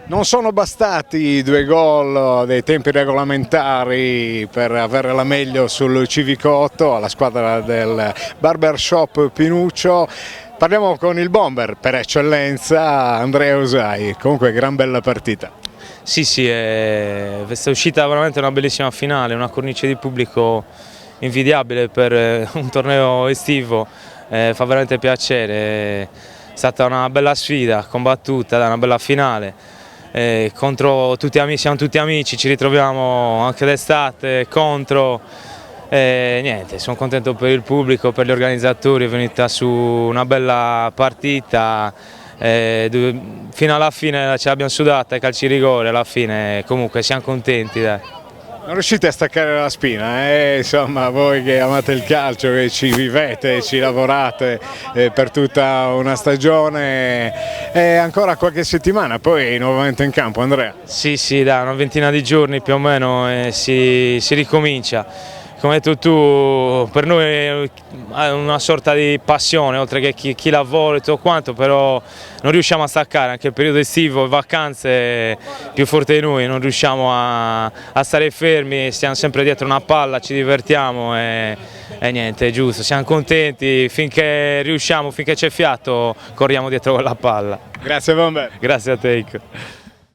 Non sono bastati i 2 gol dei tempi regolamentari per avere la meglio sul Civicotto alla squadra del Barbershop Pinuccio. Parliamo con il bomber per eccellenza, Andrea Usai. Comunque gran bella partita. Sì, sì, è uscita veramente una bellissima finale, una cornice di pubblico invidiabile per un torneo estivo, fa veramente piacere, è stata una bella sfida, combattuta, una bella finale. Contro tutti amici, siamo tutti amici, ci ritroviamo anche d'estate contro. Niente, sono contento per il pubblico, per gli organizzatori, è venuta su una bella partita, fino alla fine ce l'abbiamo sudata ai calci rigore, alla fine comunque siamo contenti, dai. Non riuscite a staccare la spina, insomma voi che amate il calcio, che ci vivete, ci lavorate per tutta una stagione e ancora qualche settimana, poi nuovamente in campo, Andrea. Sì, sì, dai, una ventina di giorni più o meno e si ricomincia. Come hai detto tu, per noi è una sorta di passione, oltre che chi lavora e tutto quanto, però non riusciamo a staccare, anche il periodo estivo, le vacanze, è più forte di noi, non riusciamo a stare fermi, stiamo sempre dietro una palla, ci divertiamo e niente, è giusto, siamo contenti, finché riusciamo, finché c'è fiato, corriamo dietro la palla. Grazie bomber. Grazie a te.